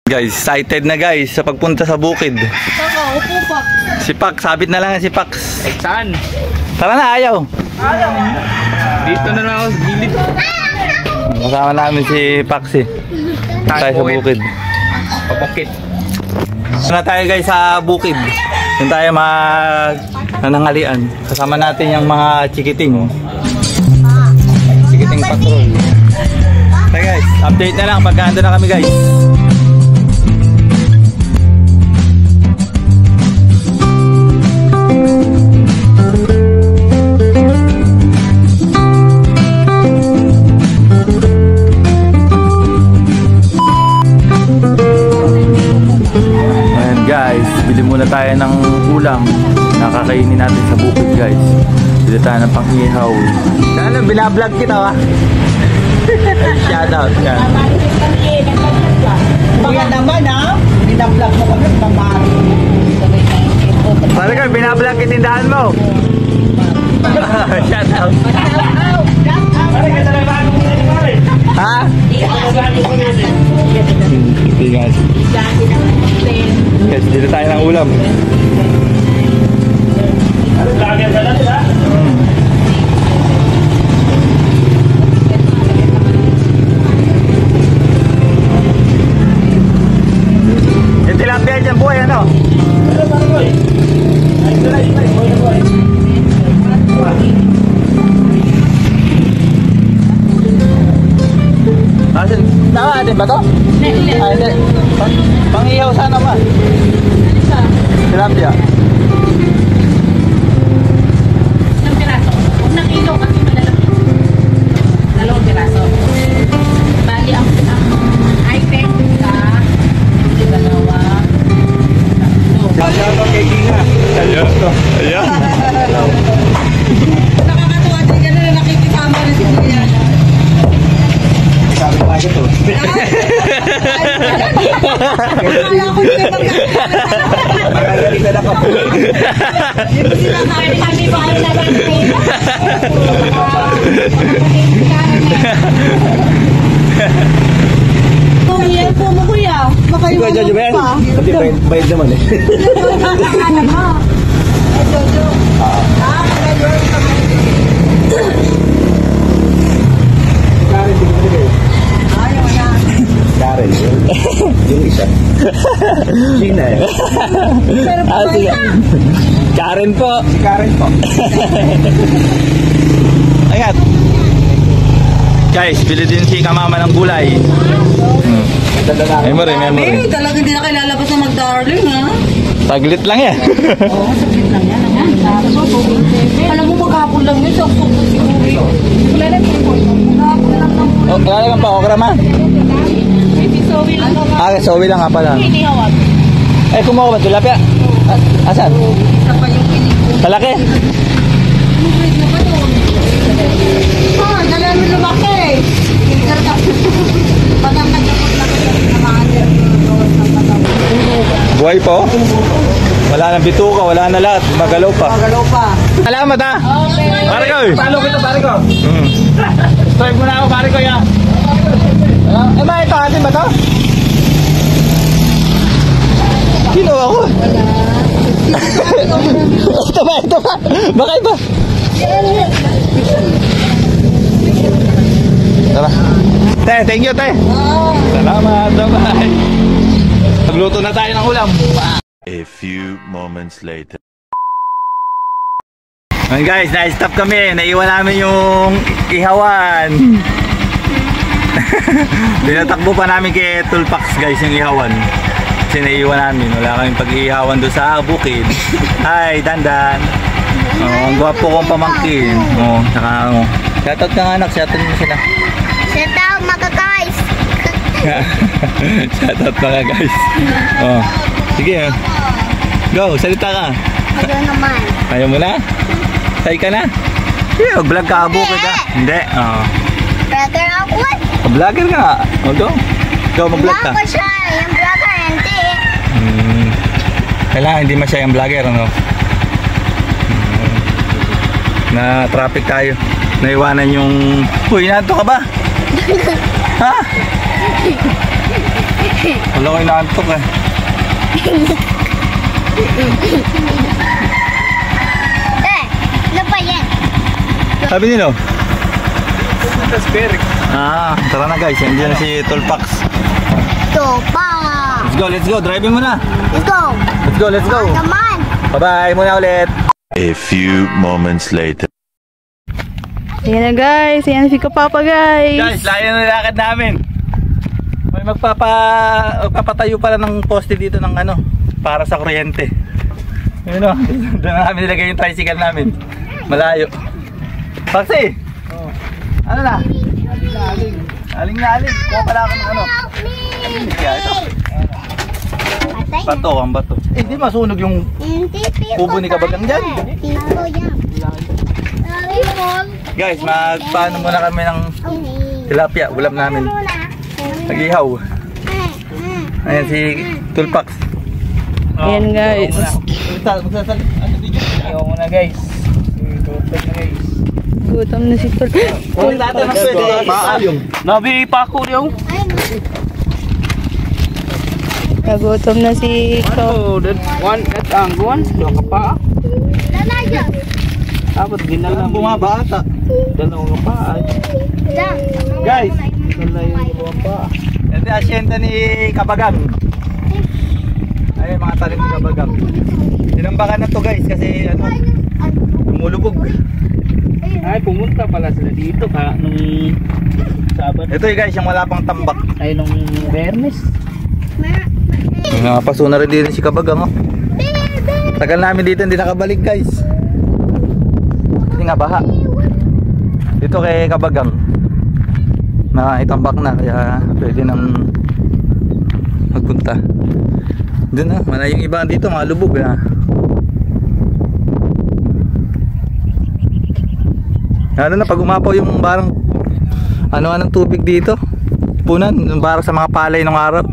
Guys, excited na guys sa pagpunta sa bukid. Upo pa. Si Pax, sabit na lang si Pax. Saan? Tara na, ayaw. Dito na lang ako sa gilid. Kasama namin si Pax eh. Tayo sa bukid. Papakit. Na tayo guys sa bukid. Doon tayo nanangalian. Kasama natin yung mga chikiting. Chikiting patrol. Okay guys, update na lang pagka ando na kami guys. Guys, bili muna tayo ng ulam na kakainin natin sa bukid guys. Bili tayo ng pang-ihaw. Ano, binablog kita ba? Shoutout yan. Kaya naman ha, binablog mo kami pamari. Talaga, binablog kitindahan mo. Shoutout. Ha? Guys. Guys, dito tayo ng ulam. Yung tilapia dyan buhay, ano? Tama natin ba to? Hindi. Pang-ihaw sana ba? Tilapia. Isang piraso. Huwag na kilo kasi malalaki. 2 piraso. Bali ang item ka. Dalawa. Ayaw to kay Gina. Ayaw to. Ayaw. Nakakatuwa din yan na nakikisama rin si Gina. Sabi ko agad to. Akala ko siya Magaling na lang ako. hindi na kami ba ay naman kuya po mo kuya makaiwan pa Pati bayad naman eh. Karen, yung isa. Gina eh. Karen po. Si Karen po. Ayan. Guys, bili din si kamama ng gulay. Memory. Talaga hindi na kailalabas na mag-darling ha. Taglit lang yan. Oo, saglit lang yan. Alam mo maghapon lang yun. Saksok siguro. Wala lang po. Maghapon lang ng Wala lang pa, okra man. Sowi lang naman. Sowi lang nga pala. Hinihawag. Eh, kumuha ba tilapia? Asan? Isa pa yung piniko. Talaki? Mubig na ba doon? Dala mo lumaki. Pagkakagapot lang ko sa mga Buhay po? Wala nang bituka, wala na lahat. Magalaw pa. Salamat ha. Okay. Pare ko. Palo kita, pare ko. Start mo na ako, pare ko ya. Eh ba, ito atin ba to? Sino ako? Ito ba? Baka iba. Tara. Te, thank you, te. Salamat, bye-bye. Magluto na tayo ng ulam. A few moments later. Okay guys, na-stop kami. Naiwan namin yung ihawan. Tinatakbo pa namin kay Tulpax guys yung ihawan. Kasi naiwan namin. Wala kaming pag-ihawan doon sa bukid. Hi, Dandan. Ang gwapo kong pamangkin. Saka shoutout ka nga anak. Shoutout mo sila. Shoutout mga guys. Shoutout mga guys. Sige. Go, salita ka. Ano naman? Ayaw mo na? Say ka na? Yeah, vlog ka bukid ha? Hindi. Vlogger ako. Vlogger ka. Go. Go, mag-vlog ka. Vlog ko siya. Yung vlogger hindi. Kailangan hindi masya yung vlogger, ano? Na traffic tayo. Naiwanan yung... Uy, nato ka ba? Ha? Wala ko inaantok eh. Ano ba yan? Sabi nilo? Raspberry. Tara na guys, nandiyan na si Tulpax. Ito pa. Let's go, driving mo na. Let's go. Let's go. Naman. Bye-bye muna ulit. A few moments later. Ayan na guys. Ayan na si Kapapa guys. Guys, layo na lakad namin. May magpapatayo pala ng poste dito ng ano, para sa kuryente. Yun o, doon na namin nilagay yung tricycle namin. Malayo. Paksi! Ano na? Aling na aling. Kuha pala ako ng ano. Kaya ito. Patay na. Bato, ang bato. Hindi masunog yung Hindi, kubo ni Kabagang dyan. Tiko yan. Guys, magpaano muna kami ng tilapia. Ulam namin. Nag-ihaw. Ayan si Tulpax. Ayan guys. Magsasalit. Ano video? Ayaw mo na guys. Gutom na guys. Gutom na si Tol. Kung natin ang pwede. Maalim. Nabi pa ako yung. Nagutom na si Kap. Ano? One at ang one. Dua ka pa. Lalayo. Tapos ginala mo. Bumaba ata. Dalawang ka pa. Guys, Dalawang pa. ito yung asyenda ni Kabagang. Ay, mga talim ni Kabagang. Tinambakan na to guys kasi ano, lumulubog. Ay, pumunta pala sila dito ka nung Sabado. Ito yung guys, yung wala pang tambak. Ay, nung Bernes. Paso na rin din si Kabagang oh. Tagal namin dito hindi nakabalik guys. Hindi nga baha. Dito kay Kabagang itambak na kaya pwede nang magpunta. Doon na, wala yung iba dito mga lubog na. Lalo na pag umapaw yung barang ano-anong tubig dito. Punan, yung barang sa mga palay ng araw.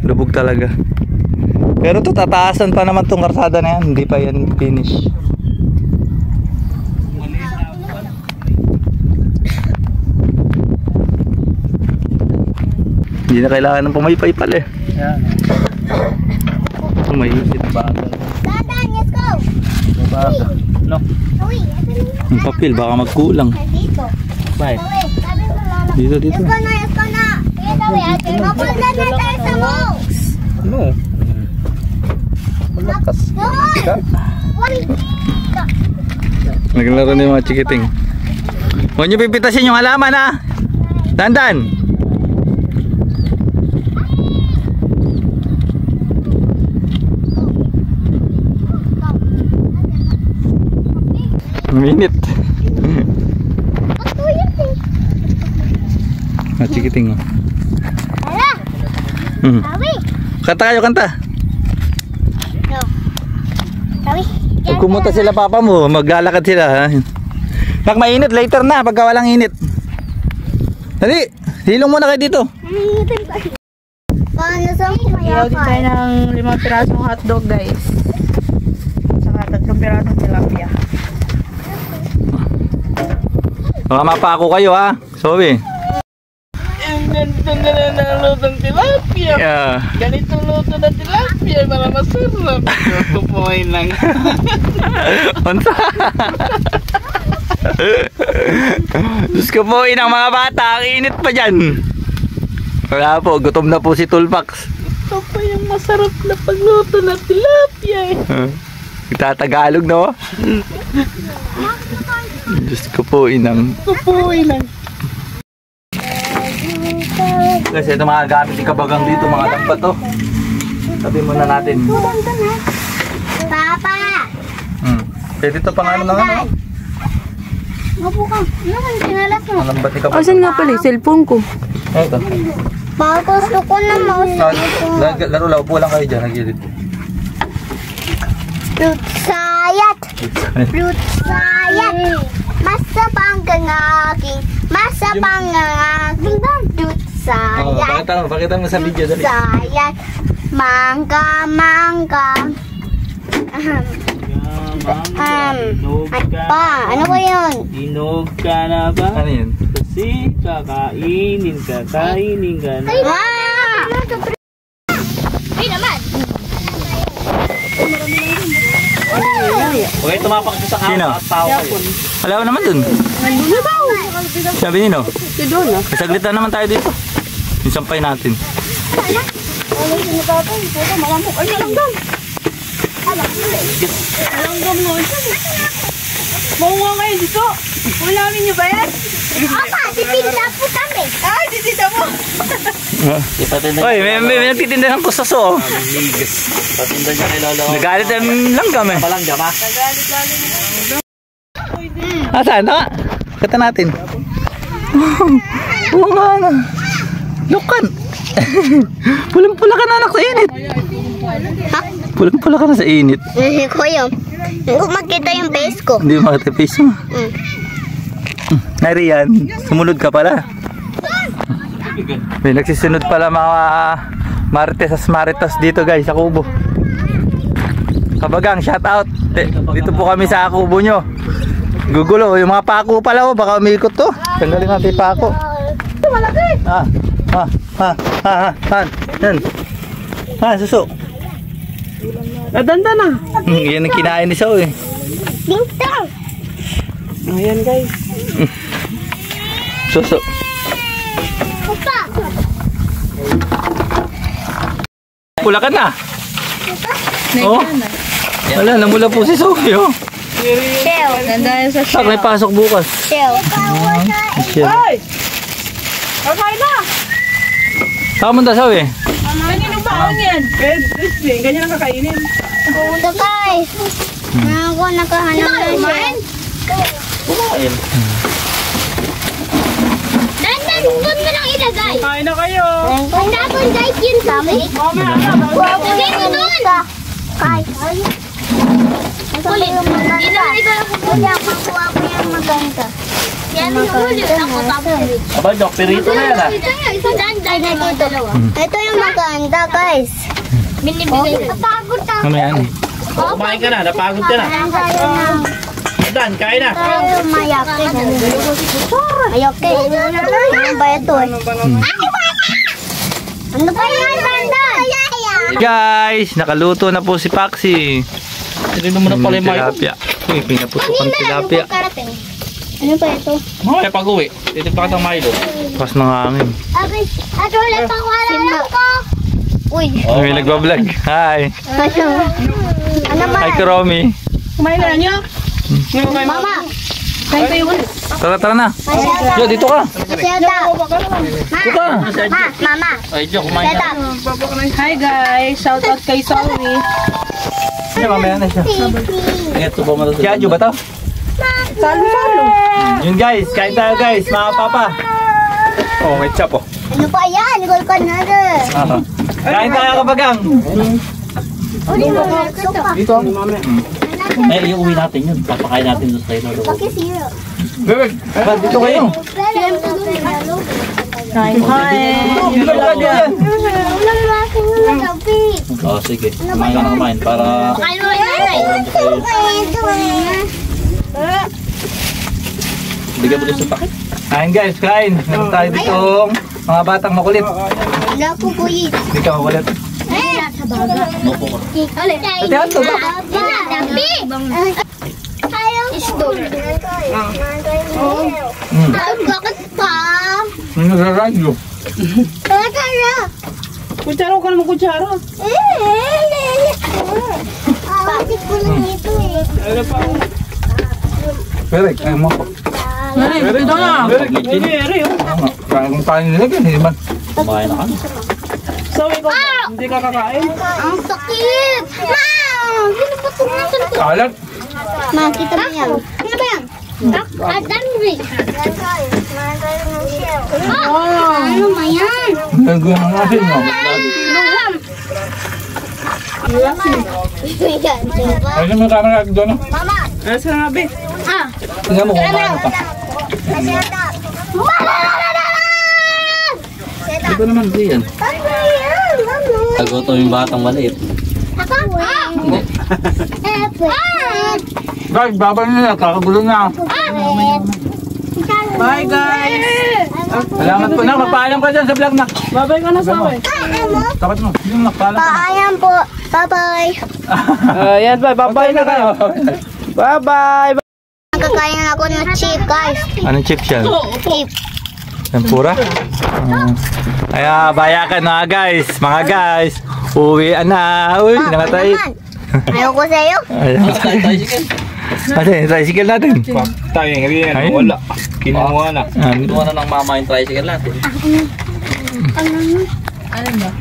Lubog talaga. Pero to tataasan pa naman tong karsada na yan. Hindi pa yan finish. Hindi na kailangan ng pumaypay pala eh. Yan. Pumaypay. Bagal. Dadan, let's go. Bagal. No. Uy, Yung papel baka magkulang. dito. Bye. Sabi mo lang. Dito. Let's go na. Ito, ate. Mapunta na tayo sa Mox. No. Malakas. Naglaro na yung mga chikiting. Huwag nyo pipitasin yung halaman ha. Dandan. Minit. Ah, chikiting oh. Tara, Tawi. Kanta kayo, kanta. No. Tawi. Pag kumunta sila papa mo, maglalakad sila ha. Pag mainit, later na, pagka walang init. Dali, hilong muna kayo dito. Paano saan Iyaw din tayo ng 5 pirasong hotdog guys. Saka 3 pirasong tilapia. Baka mapako kayo ha, Sobe. Ang ganda na lutong tilapia. Yeah. Ganito luto na tilapia para masarap. Kupuin lang. Unsa? Diyos ko po, inang mga bata, ang init pa dyan. Wala po, gutom na po si Tulpax. Ito pa yung masarap na pagluto ng tilapia. Itatagalog no? Diyos ko po, inang. Kupuin lang. Kasi ito mga gamit ni Kabagang dito, mga lambat to. Sabi muna natin. Papa! Pwede ito pang ano na ano. Mapo ka. Ano ang sinalas mo? Ang lambat ni Kabagang. Asan nga pala yung cellphone ko? Ito. Baka gusto ko na mouse. Laro lang, upo lang kayo dyan, nagilid. Fruit sayat. Fruit sayat. Masabang ang aking. Masabang ang aking. Fruit sayat. Pakita mo sa video, dali. Sayat. Mangga, mangga. Ano pa? Ano ba yun? Inog ka na ba? Ano yun? Kasi kakainin ka na. Ah! Ay naman. Okay, tumapak sa Sino? tao kayo. Wala ko naman dun. Nandun daw. Sabi nino. Si Don, ah. Saglit na naman tayo dito. Yung sampay natin. Ano si Natapay? Puto, malamok. Ay, nalanggam. Nalanggam mo. Maunga kayo dito. Ulamin niyo ba yan? Opa, titinda po kami. Ay, titita mo. Oy, may nagtitinda ng pusaso. Patinda niya kay Lolo. Nagalit ang langgam eh. Palang jama. Saan? Tama. Kata natin. Oo nga na. Lukan. Pulang-pula ka na anak sa init. Ha? Pulang-pula ka na sa init. Hindi ko yun. Hindi ko makita yung face ko. Hindi mo makita face mo. Nariyan, sumunod ka pala. May nagsisunod pala mga Marites dito guys sa Kubo. Kabagang, shout out. Dito po kami sa Kubo nyo. Gugulo, yung mga pako pala oh, baka umikot to. Tanggalin natin yung pako. Suso. Nadanda na. Yan ang kinain ni Sao eh. Ding-dong. Ayan guys. Suso. Opa. Pula ka na. Oh. Wala, namula po si Sophie oh. Shell. Nandaan sa Saan may pasok bukas? Shell. Ay! Kakain na! Saan mo na Sophie? Kaninong baon yan? Ganyan ang kakainin. Pumunta guys. Ako nakahanap ng shell. Dandan, doon mo lang ilagay. Kain na kayo! Ang tapon guys yun sa amin. Lagay mo doon. Kahit. Kulit. Hindi naman ikaw lang kukuha. Makuha ko yung maganda. Yan yung kulit. Ako tapos. Aba, Dok, pirito na yan ah. Dandan na ito dalawa. Ito yung maganda guys. Binibigay ko. Napagod ako. Mamaya yan. Kumain ka na, napagod ka na. Dan, kain na. Tayo mayakit. Mayakit. Ano ba ito eh? Ano ba yan, Dandan? Guys, nakaluto na po si Paxi. Hindi mo na pala yung mayo. Tilapia. Uy, pinaputukan tilapia. Ano ba ito? Kaya pag-uwi, titipak ng Milo. Pas ng hangin. At wala pang wala ko. Uy. May nagbablog. Hi. Ano ba? Hi, Kuromi. Kumain na niyo? Mama. Kain kayo ulit. Tara na. Yo, dito ka. Masyada. Dito ka. Mama. Ay, Dok, kumain na. Hi guys! Shout out kay Zoe. Siya, mamaya na siya. Ito ba mo na Kaya ba to? Salo-salo. Yun guys, kain tayo guys, mga papa. Oh, may chop oh. Ano ba yan? Gol ka na rin. Kain tayo kabagang. Dito ang mami. Eh, iuwi natin yun. Papakain natin doon sa Lolo. Pakisiro. Bebek, dito kayo. Kain. Hi! Oh, sige. Kumain ka na kumain para... Bigyan mo din sa pakit. Kain guys, kain. Meron tayo ditong mga batang makulit. Wala ko po yun. Hindi ka makulit. Mopo ko. Ate, ato ba? Isdo. Bakit pa? May nagraradyo. Tara. Kutsaro ka naman kutsaro. Bakit ko lang ito eh. Ano pa? Bebek, ayaw mo. Ito na. Bebek, Eri oh. kaya kung paano nilagyan, hindi man. Kumain na ka. So ikaw ba? Hindi ka kakain? Ang sakit! Ma! Pinuputunan ko na. Kalat. Ma, kita mo yan. Ano ba yan? Adam rin. Ano ba yan? Nagawin ang asin mo. Ay, may camera doon. Mama! Ano sa nabi? Tingnan mo kung paano pa. Ito naman di yan. Tagoto yung batang maliit. Ako? Hindi. Apple. Guys, babal nila, kakagulo na. Apple. Bye guys! Salamat po na. Magpaalam ka dyan sa vlog na. Bye-bye ka na sa akin. Tapat mo. Yung magpaalam ka. Paayan po. Bye-bye. Ayan, bye-bye na kayo. Bye-bye! Kakain ako ng chip, guys. Anong chips yan? Chip. Tempura? Kaya bayakan na guys. Mga guys. Uwian na. Uy, nangatay. Ayoko sa'yo. Ayan. Kasi, tricycle natin. Tayo ngayon, wala. Kinuha na. Kinuha na ng mama yung tricycle natin.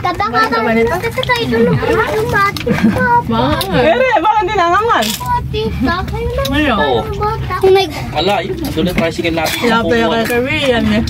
Kata-kata mo na tayo doon. Yung bati ko. Ere, bakit hindi nangangal? Bati ka. Kayo lang. Oo. Bata. Kung Wala, yun. Doon yung tricycle natin. Pinapaya kay Korean eh.